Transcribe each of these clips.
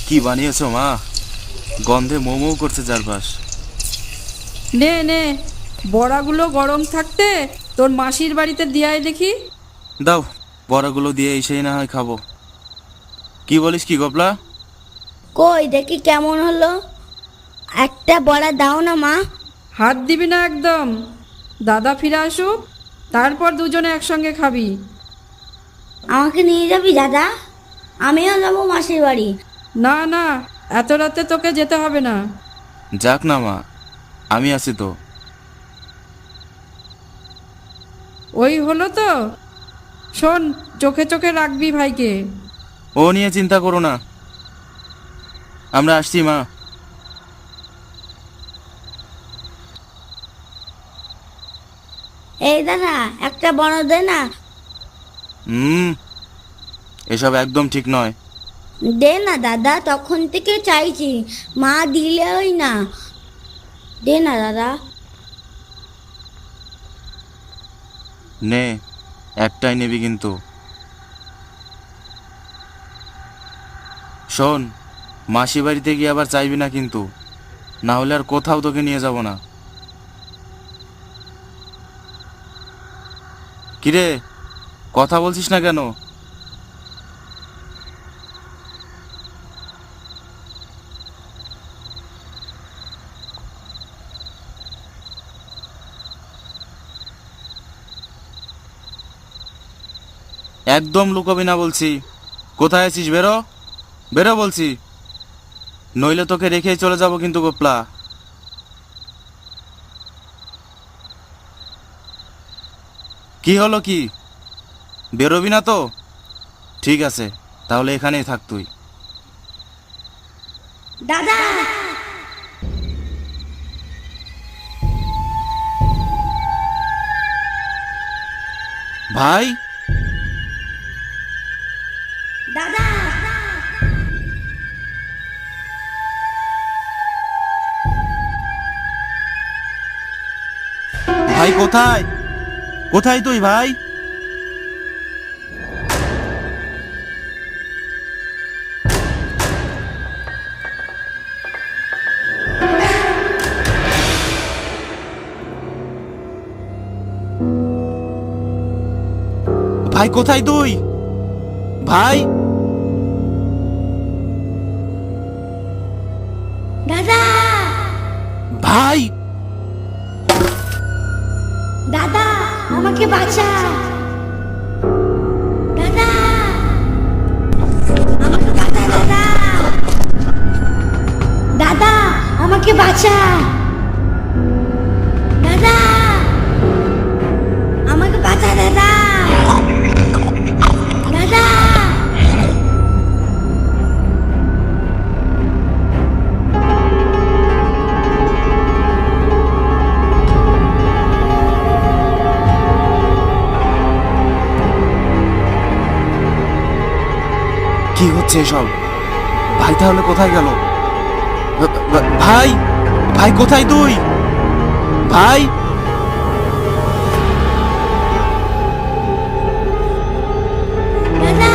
কি বানিয়েছো মা? গন্ধে মোমো করছে চারপাশ। নে নে, বড়াগুলো গরম থাকতে তোর মাসির বাড়িতে দিয়াই দেখি। দাও, বড়াগুলো দিয়ে এসেই না হয় খাবো। কি বলিস কি গোপলা? কই দেখি কেমন হলো, একটা বড়া দাও না মা। হাত দিবি না একদম। দাদা ফিরে আসুক, তারপর দুজনে একসঙ্গে খাবি। আমাকে নিয়ে যাবি দাদা? আমিও যাবো মাসির বাড়ি। না না, এত রাতে তোকে যেতে হবে না। যাক না মা, আমি আছি তো। ওই হলো তো। শোন, চোখে চোখে রাখবি ভাইকে। ও নিয়ে চিন্তা করো না, আমরা আসছি মা। এই দাদা, একটা বড়া দে না। এসব একদম ঠিক নয়। দে না দাদা, তখন থেকে চাইছি, মা দিলেই না। দে না দাদা। নে, একটাই নিবি কিন্তু। শোন, মাসি বাড়িতে গিয়ে আবার চাইবি না কিন্তু, না হলে আর কোথাও তোকে নিয়ে যাব না। কিরে, কথা বলছিস না কেন? একদম লুকোবি না বলছি। কোথায় আছিস? বেরো, বেরো বলছি, নইলে তোকে রেখেই চলে যাব কিন্তু গোপলা। কি হলো কি? বেরোবি না তো? ঠিক আছে, তাহলে এখানেই থাক তুই। দাদা, ভাই, দাদা, ভাই কোথায়? কোথায় তুই ভাই? ভাই কোথায় তুই? ভাই, দাদা, ভাই, দাদা, আমাকে বাঁচা। দাদা, আমাকে বাঁচা দাদা। দাদা, আমাকে বাঁচা। দাদা, আমাকে বাঁচা দাদা। দাদা, কি হচ্ছে এসব? ভাই তাহলে কোথায় গেল? ভাই, ভাই কোথায় তুই? ভাই, দাদা,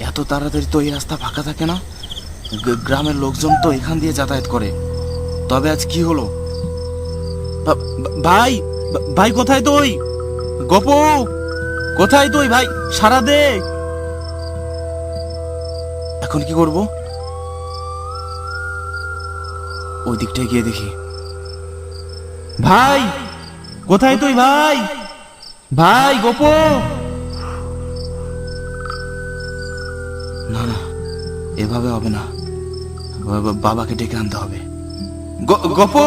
এত তাড়াতাড়ি তো এই রাস্তা ফাঁকা থাকে না। গ্রামের লোকজন তো এখান দিয়ে যাতায়াত করে। তবে আজ কি হলো? ভাই, ভাই কোথায় তুই? গপু, কোথায় তুই ভাই? সারা দে। এখন কি করব? ওই দিকটায় গিয়ে দেখি। ভাই, কোথায় তুই ভাই? ভাই গপু। না না, এভাবে হবে না, বাবাকে ডেকে আনতে হবে। গপু,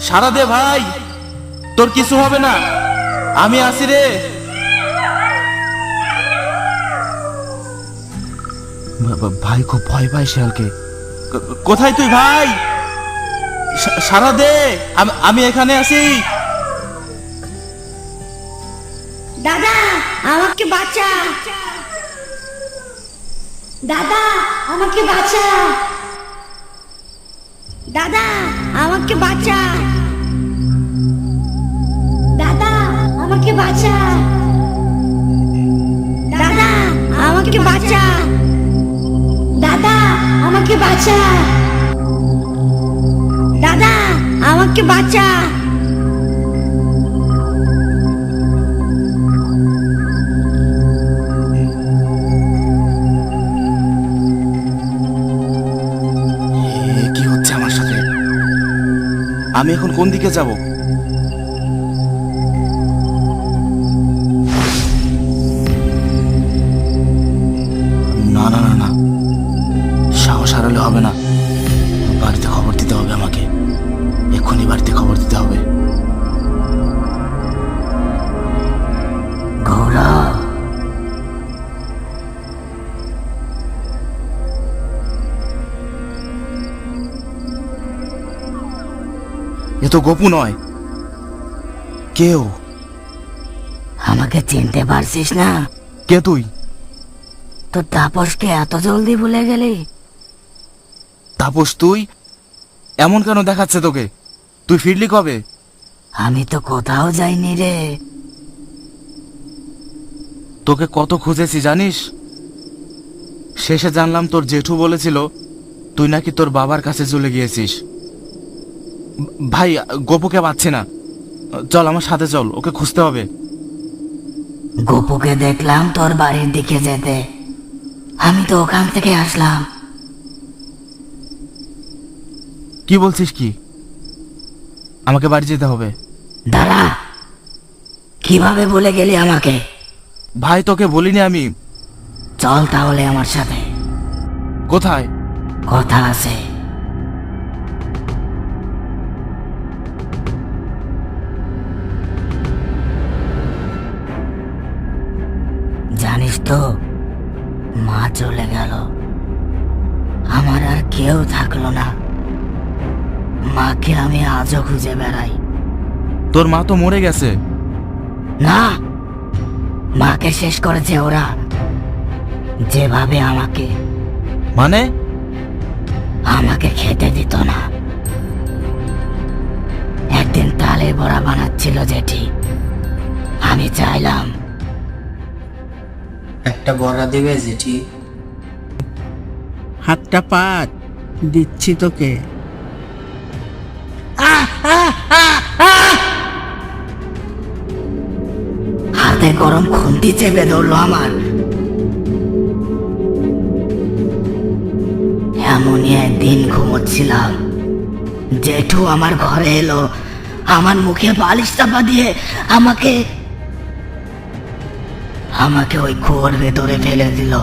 সারা দে ভাই, তোর কিছু হবে না, আমি আছি রে। ভাই খুব ভয় পায় শিয়ালকে। কোথায় তুই ভাই? সারা দে, আমি এখানে আছি। দাদা আমাকে বাঁচা, দাদা আমাকে বাঁচা, দাদা আমাকে বাঁচা, দাদা আমাকে বাঁচা, দাদা আমাকে বাঁচা, দাদা আমাকে বাঁচা, দাদা আমাকে বাঁচা। কি হচ্ছে আমার সাথে? আমি এখন কোন দিকে যাব? না না না না, সাহস হারালে হবে না। বাড়িতে খবর দিতে হবে আমাকে, এক্ষুনি বাড়িতে খবর দিতে হবে। গৌরব, এ তো গপু নয়। কেউ? আমাকে চিনতে পারছিস না? কে তুই? তোর তাপসকে এত জলদি ভুলে গেলি? তাপস তুই? এমন কেন দেখাচ্ছে তোকে? তুই ফিরলি কবে? আমি তো কোথাও যাইনি রে। তোকে কত খুঁজেছি জানিস? শেষে জানলাম তোর জেঠু বলেছিল তুই নাকি তোর বাবার কাছে চলে গিয়েছিস। ভাই, গপুকে পাচ্ছি না। চল আমার সাথে চল, ওকে খুঁজতে হবে। গপুকে দেখলাম তোর বাড়ির দিকে যেতে, আমি তো ওখান থেকে আসলাম। কি বলছিস কি? আমাকে বাড়ি যেতে হবে। দাঁড়া, কিভাবে ভুলে গেলি আমাকে? ভাই তোকে বলিনি আমি। চল তাহলে আমার সাথে, কোথায়? কথা আছে। জানিস তো, মা চলে গেল, আমার আর কেউ থাকলো না। মাকে আমি আজও খুঁজে বেড়াই। তোর মা তো মরে গেছে। না, মাকে শেষ করেছে ওরা, যেভাবে আমাকে মানে? আমাকে খেতে দিত না। একদিন তালের বড়া বানাচ্ছিল জেঠি, আমি চাইলাম একটা বড়া দেবে জেঠি? হাতটা পাত, দিচ্ছি তোকে। হাতে গরম খুন্তি চেপে ধরলো আমার। এমনই একদিন ঘুমোচ্ছিলাম, জেঠু আমার ঘরে এলো, আমার মুখে বালিশ চাপা দিয়ে আমাকে ওই কুয়োর ভেতরে ফেলে দিল।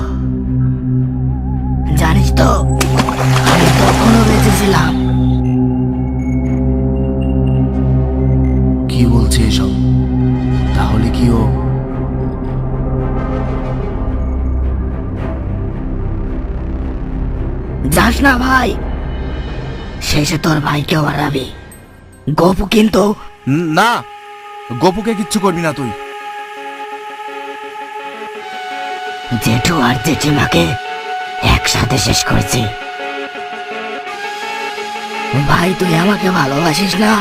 জানিস তো, আমি তখনও বেঁচেছিলাম। কি বলছে এসব? তাহলে কি ও? যাস না ভাই, শেষে তোর ভাইকেও হারাবি। গপু কিন্তু না, গপুকে কিচ্ছু করবি না তুই। জেঠু আর জেঠিমাকে একসাথে শেষ করেছি। ভাই, তুই আমাকে ভালোবাসিস না?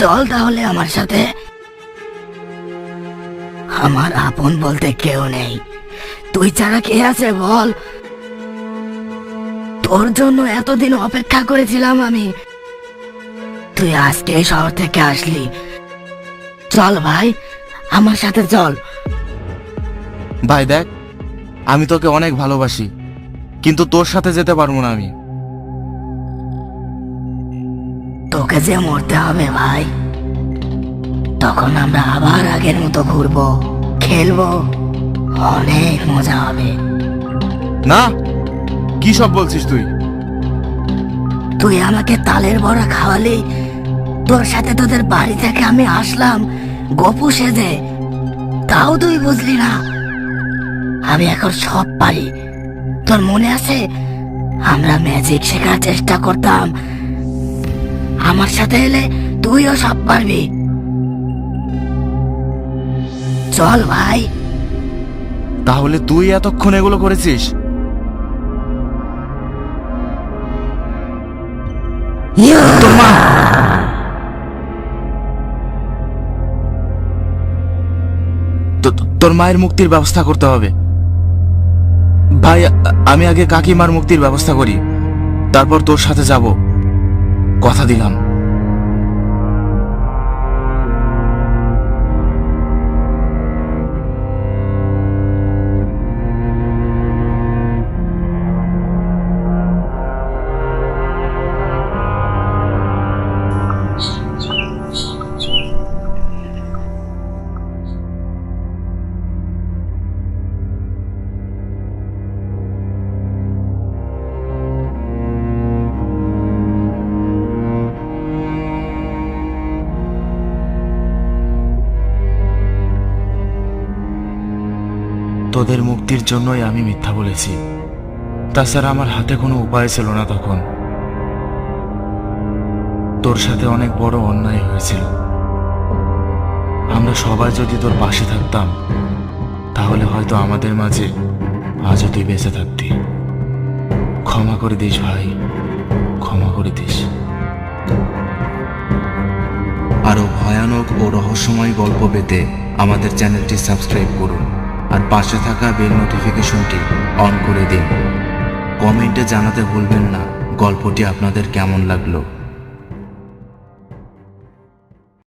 চল তাহলে আমার সাথে। আমার আপন বলতে কেউ নেই, তুই ছাড়া কে আছে বল? তোর জন্য এতদিন অপেক্ষা করেছিলাম আমি, তুই আজকে এই শহর থেকে আসলি। চল ভাই, আমার সাথে চল। ভাই দেখ, আমি তোকে অনেক ভালোবাসি, কিন্তু তোর সাথে যেতে পারবো না আমি। তোকে যে মরতে হবে ভাই, তখন আমরা আবার আগের মতো ঘুরবো, খেলবো, অনেক মজা হবে। না, কি সব বলছিস তুই? তুই আমাকে তালের বড়া খাওয়ালি, তোর সাথে তোদের বাড়ি থেকে আমি আসলাম গপু সেজে। তাও তুই বুঝলি না? আমি এখন সব পারি। তোর মনে আছে আমরা ম্যাজিক শেখার চেষ্টা করতাম? আমার সাথে এলে তুইও সব পারবি। চল ভাই। তাহলে তুই এতক্ষণ এগুলো করেছিস? তোর মা! তোর মায়ের মুক্তির ব্যবস্থা করতে হবে ভাই। আমি আগে কাকিমার মুক্তির ব্যবস্থা করি, তারপর তোর সাথে যাব, কথা দিলাম। তোদের মুক্তির জন্যই আমি মিথ্যা বলেছি, তাছাড়া আমার হাতে কোনো উপায় ছিল না তখন। তোর সাথে অনেক বড় অন্যায় হয়েছিল। আমরা সবাই যদি তোর পাশে থাকতাম, তাহলে হয়তো আমাদের মাঝে আজও তুই বেঁচে থাকতি। ক্ষমা করে দিস ভাই, ক্ষমা করে দিস। আরও ভয়ানক ও রহস্যময় গল্প পেতে আমাদের চ্যানেলটি সাবস্ক্রাইব করুন আর পাশে থাকা বেল নোটিফিকেশনটি অন করে দিন। কমেন্টে জানাতে ভুলবেন না গল্পটি আপনাদের কেমন লাগলো।